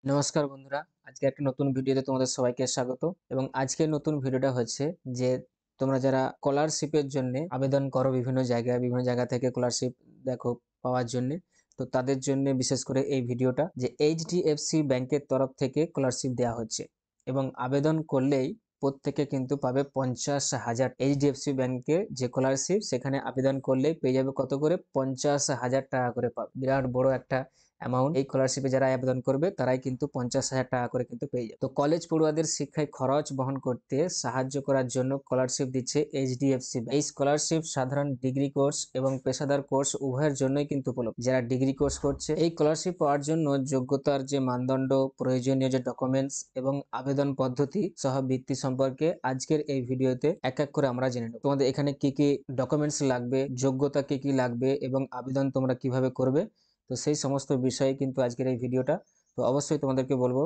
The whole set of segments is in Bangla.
নমস্কার বন্ধুরা, আজকে একটা নতুন ভিডিওতে তোমাদের সবাইকে স্বাগত। এবং আজকের নতুন ভিডিওটা হচ্ছে যে তোমরা যারা স্কলারশিপের জন্য আবেদন করো বিভিন্ন জায়গা থেকে স্কলারশিপ দেখো পাওয়ার জন্য, তো তাদের জন্য বিশেষ করে এই ভিডিওটা যে এইচডিএফসি ব্যাংকের তরফ থেকে স্কলারশিপ দেওয়া হচ্ছে এবং আবেদন করলেই প্রত্যেকে কিন্তু পাবে 50,000। এইচডিএফসি ব্যাংকে যে স্কলারশিপ সেখানে আবেদন করলেই পেয়ে যাবে কত করে, 50,000 টাকা করে পাবে। বিরাট বড় একটা অ্যামাউন্ট। এই স্কলারশিপে যারা আবেদন করবে তারাই কিন্তু 50,000 টাকা করে কিন্তু পেয়ে যাবে। তো কলেজ পড়ুয়াদের শিক্ষায় খরচ বহন করতে সাহায্য করার জন্য স্কলারশিপ দিচ্ছে এইচডিএফসি। এই স্কলারশিপ সাধারণ ডিগ্রি কোর্স এবং পেশাদার কোর্স উভয়ের জন্যই কিন্তু উপলব্ধ। যারা ডিগ্রি কোর্স করছে এই স্কলারশিপ পাওয়ার জন্য যোগ্যতার যে মানদণ্ড, প্রয়োজনীয় যে ডকুমেন্টস এবং আবেদন পদ্ধতি সহ বৃত্তি সম্পর্কে আজকের এই ভিডিওতে এক এক করে আমরা জেনে নেব। তোমাদের এখানে কি কি ডকুমেন্টস লাগবে, যোগ্যতা কি কি লাগবে এবং আবেদন তোমরা কিভাবে করবে, তো সেই সমস্ত বিষয়ে কিন্তু আজকের এই ভিডিওটা। তো অবশ্যই তোমাদেরকে বলবো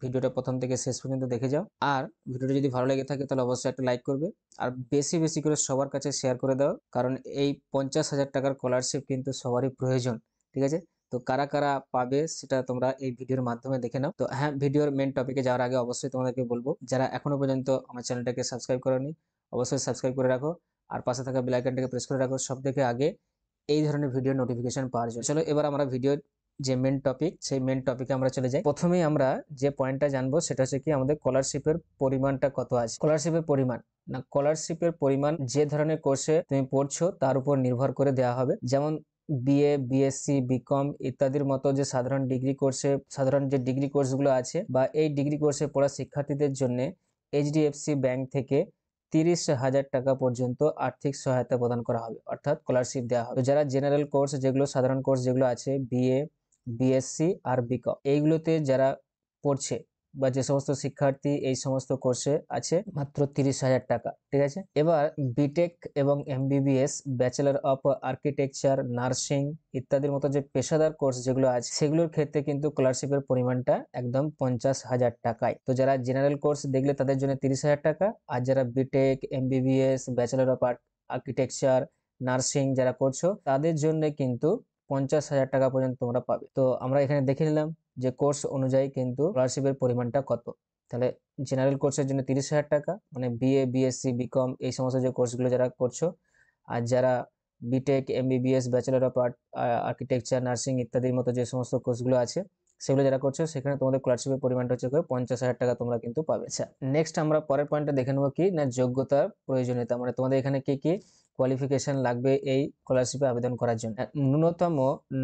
ভিডিওটা প্রথম থেকে শেষ পর্যন্ত দেখে যাও। আর ভিডিওটা যদি ভালো লেগে থাকে তাহলে অবশ্যই একটা লাইক করবে আর বেশি বেশি করে সবার কাছে শেয়ার করে দাও, কারণ এই 50,000 টাকার স্কলারশিপ কিন্তু সবারই প্রয়োজন। ঠিক আছে, তো কারা কারা পাবে সেটা তোমরা এই ভিডিওর মাধ্যমে দেখে নাও। তো হ্যাঁ, ভিডিওর মেন টপিকে যাওয়ার আগে অবশ্যই তোমাদেরকে বলবো যারা এখনো পর্যন্ত আমার চ্যানেলটাকে সাবস্ক্রাইব করোনি অবশ্যই সাবস্ক্রাইব করে রাখো আর পাশে থাকা বেল আইকনটাকে প্রেস করে রাখো সব থেকে আগে এই ধরনের ভিডিও নোটিফিকেশন পাওয়ার জন্য। চলো এবার আমরা ভিডিওর যে মেন টপিক সেই মেন টপিকে আমরা চলে যাই। প্রথমেই আমরা যে পয়েন্টটা জানবো সেটা হচ্ছে কি আমাদের স্কলারশিপের পরিমাণটা কত আছে। স্কলারশিপের পরিমাণ না, স্কলারশিপের পরিমাণ যে ধরনের কোর্সে তুমি পড়ছো তার উপর নির্ভর করে দেওয়া হবে। যেমন বিএ, বিএসসি, বিকম ইত্যাদির মতো যে সাধারণ যে ডিগ্রি কোর্সগুলো আছে বা এই ডিগ্রি কোর্সে পড়া শিক্ষার্থীদের জন্য এইচডিএফসি ব্যাংক থেকে 30,000 টাকা পর্যন্ত আর্থিক সহায়তা প্রদান করা হবে, অর্থাৎ স্কলারশিপ দেওয়া হবে। যারা জেনারেল কোর্স, যেগুলো সাধারণ কোর্স যেগুলো আছে বিএ, বিএসসি আর বিকম, এইগুলোতে যারা পড়ছে বা যে সমস্ত শিক্ষার্থী এই সমস্ত কোর্সে আছে, মাত্র 30,000 টাকা। ঠিক আছে, এবার বিটেক এবং MBBS, bachelor of architecture, nursing ইত্যাদির মতো যে পেশাদার কোর্স যেগুলো আছে সেগুলোর ক্ষেত্রে কিন্তু স্কলারশিপের পরিমাণটা একদম 50,000 টাকায়। তো যারা জেনারেল কোর্স দেখলে তাদের জন্য 30,000 টাকা, আর যারা BTech, MBBS, bachelor of architecture, nursing যারা করছো তাদের জন্য কিন্তু 50,000 টাকা পর্যন্ত তোমরা পাবে। তো আমরা এখানে দেখে নিলাম যে কোর্স অনুযায়ী কিন্তু স্কলারশিপের পরিমাণটা কত। তাহলে জেনারেল কোর্সের জন্য 30,000 টাকা, মানে বিএ, বিএসসি, বিকম এই সমস্ত যে কোর্সগুলো যারা করছো, আর যারা BTech, MBBS, bachelor of architecture, nursing ইত্যাদির মতো যে সমস্ত কোর্সগুলো আছে সেগুলো যারা করছো সেখানে তোমাদের স্কলারশিপের পরিমাণটা হচ্ছে 50,000 টাকা তোমরা কিন্তু পাবে। আচ্ছা, নেক্সট আমরা পরের পয়েন্টটা দেখে নেবো কি না, যোগ্যতার প্রয়োজনীয়তা, মানে তোমাদের এখানে কি কি কোয়ালিফিকেশন লাগবে এই স্কলারশিপে আবেদন করার জন্য। ন্যূনতম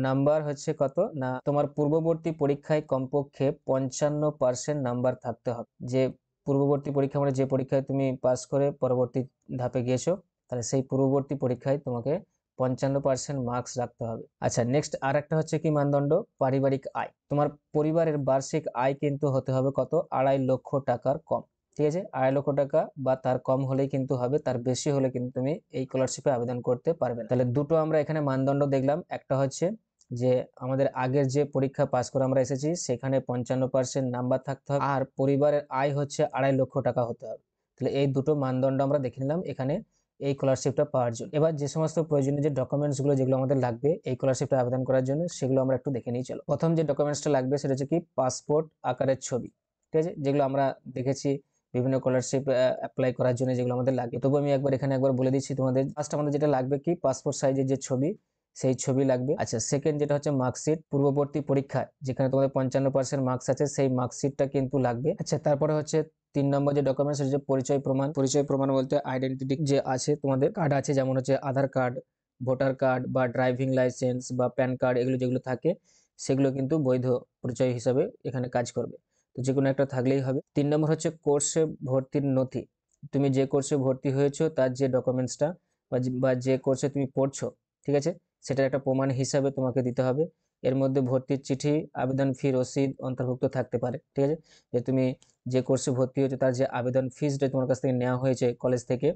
নাম্বার হচ্ছে কত না, তোমার পূর্ববর্তী পরীক্ষায় কমপক্ষে 55% নাম্বার থাকতে হবে। যে পূর্ববর্তী পরীক্ষা মানে যে পরীক্ষায় তুমি পাস করে পরবর্তী ধাপে গিয়েছো, তাহলে সেই পূর্ববর্তী পরীক্ষায় তোমাকে 55% মার্কস রাখতে হবে। আচ্ছা, নেক্সট আর একটা হচ্ছে কি মানদণ্ড, পারিবারিক আয়। তোমার পরিবারের বার্ষিক আয় কিন্তু হতে হবে কত, 2.5 লক্ষ টাকার কম। ঠিক আছে, 2.5 লক্ষ টাকা বা তার কম হলেই কিন্তু হবে, তার বেশি হলে কিন্তু তুমি এই স্কলারশিপে আবেদন করতে পারবে না। তাহলে দুটো আমরা এখানে মানদণ্ড দেখলাম, একটা হচ্ছে যে আমাদের আগের যে পরীক্ষা পাস করে আমরা এসেছি সেখানে 55% নাম্বার থাকতে হবে, আর পরিবারের আয় হচ্ছে 2.5 লক্ষ টাকা হতে হবে। তাহলে এই দুটো মানদণ্ড আমরা দেখে নিলাম এখানে এই স্কলারশিপটা পাওয়ার জন্য। এবার যে সমস্ত প্রয়োজনীয় যে ডকুমেন্টস গুলো যেগুলো আমাদের লাগবে এই স্কলারশিপটা আবেদন করার জন্য সেগুলো আমরা একটু দেখে নিই। চলো, প্রথম যে ডকুমেন্টসটা লাগবে সেটা হচ্ছে কি পাসপোর্ট আকারের ছবি। ঠিক আছে, যেগুলো আমরা দেখেছি বিভিন্ন স্কলারশিপ অ্যাপ্লাই করার জন্য যেগুলো আমাদের লাগে, তবু আমি এখানে একবার বলে দিচ্ছি তোমাদের। ফার্স্ট আমাদের যেটা লাগবে কি পাসপোর্ট সাইজের যে ছবি সেই ছবি লাগবে। আচ্ছা, সেকেন্ড যেটা হচ্ছে মার্কশিট, পূর্ববর্তী পরীক্ষায় যেখানে তোমাদের 55% মার্কস আছে সেই মার্কশিটটা কিন্তু লাগবে। আচ্ছা, তারপরে হচ্ছে 3 নম্বর যে ডকুমেন্টস হচ্ছে পরিচয় প্রমাণ। পরিচয় প্রমাণ বলতে আইডেন্টিটি যে আছে, তোমাদের কার্ড আছে যেমন হচ্ছে আধার কার্ড, ভোটার কার্ড বা ড্রাইভিং লাইসেন্স বা প্যান কার্ড, এগুলো যেগুলো থাকে সেগুলো কিন্তু বৈধ পরিচয় হিসাবে এখানে কাজ করবে। তো যে কোনো একটা থাকলেই হবে। 3 নম্বর হচ্ছে কোর্সে ভর্তির নথি। তুমি যে কোর্সে ভর্তি হয়েছো তার যে ডকুমেন্টসটা বা যে কোর্সে তুমি পড়ছো, ঠিক আছে, সেটার একটা প্রমাণ হিসাবে তোমাকে দিতে হবে। এর মধ্যে ভর্তির চিঠি, আবেদন ফি রসিদ অন্তর্ভুক্ত থাকতে পারে। ঠিক আছে, যে তুমি যে কোর্সে ভর্তি হয়েছে তার যে আবেদন ফিসটা তোমার কাছ থেকে নেওয়া হয়েছে কলেজ থেকে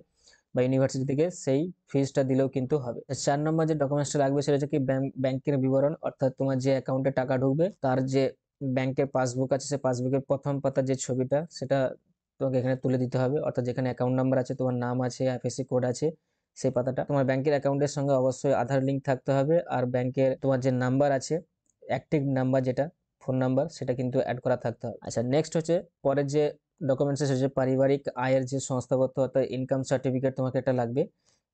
বা ইউনিভার্সিটি থেকে, সেই ফিসটা দিলেও কিন্তু হবে। 4 নম্বর যে ডকুমেন্টসটা লাগবে সেটা হচ্ছে কি ব্যাংকের বিবরণ, অর্থাৎ তোমার যে অ্যাকাউন্টে টাকা ঢুকবে তার যে ব্যাংকের পাসবুক আছে সেই পাসবুকের প্রথম পাতার যে ছবিটা সেটা তোমাকে এখানে তুলে দিতে হবে, অর্থাৎ যেখানে অ্যাকাউন্ট নাম্বার আছে, তোমার নাম আছে, আইএফএসসি কোড আছে, সেই পাতাটা। তোমার ব্যাংকের অ্যাকাউন্টের সঙ্গে অবশ্যই আধার লিঙ্ক থাকতে হবে, আর ব্যাংকের তোমার যে নাম্বার আছে অ্যাক্টিভ নাম্বার যেটা ফোন নাম্বার সেটা কিন্তু অ্যাড করা থাকতে হবে। আচ্ছা, নেক্সট হচ্ছে পরের যে ডকুমেন্টস হচ্ছে পারিবারিক আয়ের যে সংস্থাপত্র অর্থাৎ ইনকাম সার্টিফিকেট তোমাকে একটা লাগবে,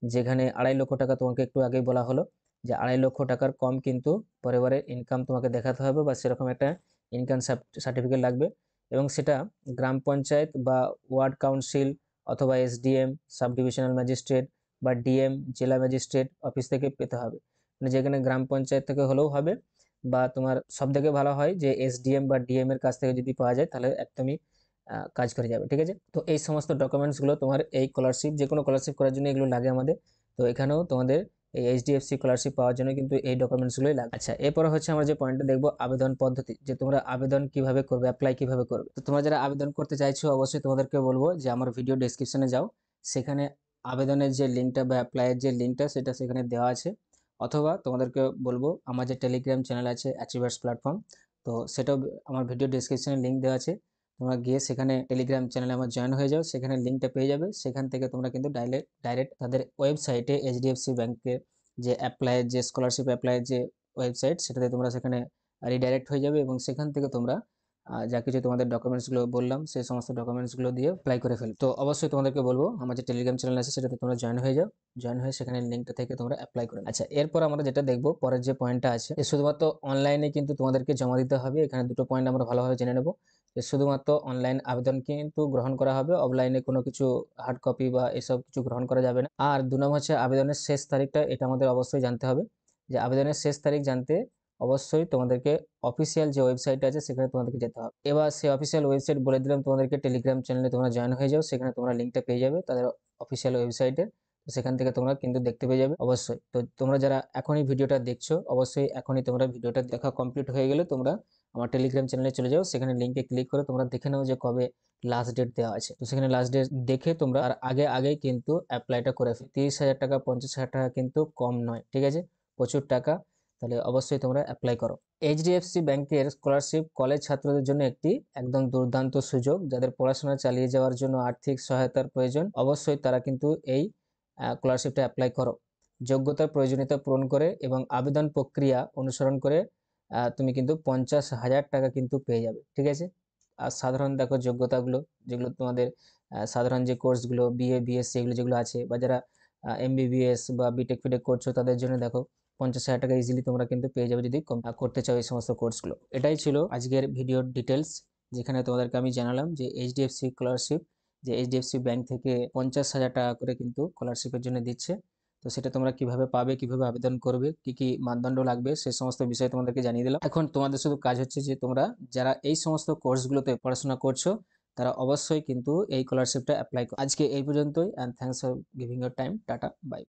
যেখানে 2.5 লক্ষ টাকা তোমাকে একটু আগেই বলা হলো যে 2.5 লক্ষ টাকার কম কিন্তু পরিবারের ইনকাম তোমাকে দেখাতে হবে বা সেরকম একটা ইনকাম সার্টিফিকেট লাগবে, এবং সেটা গ্রাম পঞ্চায়েত বা ওয়ার্ড কাউন্সিল অথবা এসডিএম, সাব ডিভিশনাল ম্যাজিস্ট্রেট বা ডিএম, জেলা ম্যাজিস্ট্রেট অফিস থেকে পেতে হবে। মানে যেখানে গ্রাম পঞ্চায়েত থেকে হলেও হবে, বা তোমার সব থেকে ভালো হয় যে এসডিএম বা ডিএম এর কাছ থেকে যদি পাওয়া যায় তাহলে একদমই কাজ করে যাবে। ঠিক আছে, তো এই সমস্ত ডকুমেন্টসগুলো তোমার এই স্কলারশিপ, যে কোনো স্কলারশিপ করার জন্য এগুলো লাগে আমাদের। তো এখানেও তোমাদের এই এইচডিএফসি স্কলারশিপ পাওয়ার জন্য কিন্তু এই ডকুমেন্টসগুলোই লাগে। আচ্ছা, এরপর হচ্ছে আমরা যে পয়েন্টটা দেখবো আবেদন পদ্ধতি, যে তোমরা আবেদন কিভাবে করবে, অ্যাপ্লাই কিভাবে করবে। তো তোমরা যারা আবেদন করতে চাইছো অবশ্যই তোমাদেরকে বলবো যে আমার ভিডিও ডেসক্রিপশনে যাও, সেখানে আবেদনের যে লিঙ্কটা বা অ্যাপ্লাইয়ের যে লিঙ্কটা সেটা সেখানে দেওয়া আছে, অথবা তোমাদেরকে বলবো আমার যে টেলিগ্রাম চ্যানেল আছে অ্যাচিভার্স প্ল্যাটফর্ম, তো সেটাও আমার ভিডিও ডেসক্রিপশনে লিঙ্ক দেওয়া আছে, তোমরা গিয়ে সেখানে টেলিগ্রাম চ্যানেলে আমার জয়েন হয়ে যাও, সেখানে লিঙ্কটা পেয়ে যাবে। সেখান থেকে তোমরা কিন্তু ডাইরেক্ট তাদের ওয়েবসাইটে এইচডিএফসি ব্যাংকের যে অ্যাপ্লাইয়ের যে স্কলারশিপ অ্যাপ্লাইয়ের যে ওয়েবসাইট, সেটাতে তোমরা সেখানে রিডাইরেক্ট হয়ে যাবে, এবং সেখান থেকে তোমরা যা কিছু তোমাদের ডকুমেন্টসগুলো বললাম সেই সমস্ত ডকুমেন্টসগুলো দিয়ে অ্যাপ্লাই করে ফেলবে। তো অবশ্যই তোমাদেরকে বলবো আমার যে টেলিগ্রাম চ্যানেল আছে সেটাতে তোমরা জয়েন হয়ে যাও, জয়েন হয়ে সেখানে লিঙ্কটা থেকে তোমরা অ্যাপ্লাই করে। আচ্ছা, এরপর আমরা যেটা দেখবো পরের যে পয়েন্টটা আছে, শুধুমাত্র অনলাইনে কিন্তু তোমাদেরকে জমা দিতে হবে। এখানে দুটো পয়েন্ট আমরা ভালোভাবে জেনে নেব, যে শুধুমাত্র অনলাইন আবেদন কিন্তু গ্রহণ করা হবে, অফলাইনে কোনো কিছু হার্ড কপি বা এসব কিছু গ্রহণ করা যাবে না। আর 2 নম্বর হচ্ছে আবেদনের শেষ তারিখটা, এটা আমাদের অবশ্যই জানতে হবে, যে আবেদনের শেষ তারিখ জানতে অবশ্যই তোমাদেরকে অফিসিয়াল যে ওয়েবসাইট আছে সেখানে তোমাদেরকে যেতে হবে। এবার সেই অফিসিয়াল ওয়েবসাইট বলে দিলাম তোমাদেরকে, টেলিগ্রাম চ্যানেলে তোমরা জয়েন হয়ে যাও, সেখানে তোমরা লিঙ্কটা পেয়ে যাবে তাদের অফিসিয়াল ওয়েবসাইটে, তো সেখান থেকে তোমরা কিন্তু দেখতে পেয়ে যাবে অবশ্যই। তো তোমরা যারা এখনই ভিডিওটা দেখছো অবশ্যই এখনই তোমরা ভিডিওটা দেখা কমপ্লিট হয়ে গেলে তোমরা আমার টেলিগ্রাম চ্যানেলে চলে যাও, সেখানে লিঙ্কে ক্লিক করে তোমরা দেখে নাও যে কবে লাস্ট ডেট দেওয়া আছে। তো সেখানে লাস্ট ডেট দেখে তোমরা আর আগেই কিন্তু অ্যাপ্লাইটা করে ফেলো। 30,000 টাকা 50,000 টাকা কিন্তু কম নয়, ঠিক আছে, প্রচুর টাকা। তাহলে অবশ্যই তোমরা অ্যাপ্লাই করো। এইচডিএফসি ব্যাংকের স্কলারশিপ কলেজ ছাত্রদের জন্য একটি একদম দুর্দান্ত সুযোগ। যাদের পড়াশোনা চালিয়ে যাওয়ার জন্য আর্থিক সহায়তার প্রয়োজন অবশ্যই তারা কিন্তু এই স্কলারশিপটা অ্যাপ্লাই করো। যোগ্যতার প্রয়োজনীয়তা পূরণ করে এবং আবেদন প্রক্রিয়া অনুসরণ করে তুমি কিন্তু 50,000 টাকা কিন্তু পেয়ে যাবে। ঠিক আছে, আর সাধারণ দেখো যোগ্যতাগুলো যেগুলো তোমাদের সাধারণ যে কোর্সগুলো বিএ বিএসসি এগুলো যেগুলো আছে, বা যারা এমবিবিএস বা বিটেক ফিটেক করছো তাদের জন্য দেখো 50,000 টাকা ইজিলি তোমরা কিন্তু পেয়ে যাবে যদি করতে চাও এই সমস্ত কোর্সগুলো। এটাই ছিল আজকের ভিডিওর ডিটেলস, যেখানে তোমাদেরকে আমি জানালাম যে এইচডিএফসি স্কলারশিপ, যে এইচডিএফসি ব্যাংক থেকে 50,000 টাকা করে কিন্তু স্কলারশিপের জন্য দিচ্ছে। তো সেটা তোমরা কিভাবে পাবে, কিভাবে আবেদন করবে, কি কি মানদণ্ড লাগবে সে সমস্ত বিষয় তোমাদেরকে জানিয়ে দিলাম। এখন তোমাদের শুধু কাজ হচ্ছে যে তোমরা যারা এই সমস্ত কোর্সগুলোতে পড়াশোনা করছো তারা অবশ্যই কিন্তু এই স্কলারশিপটা অ্যাপ্লাই করো। আজকে এই পর্যন্তই, and thanks for giving your time. Tata, by.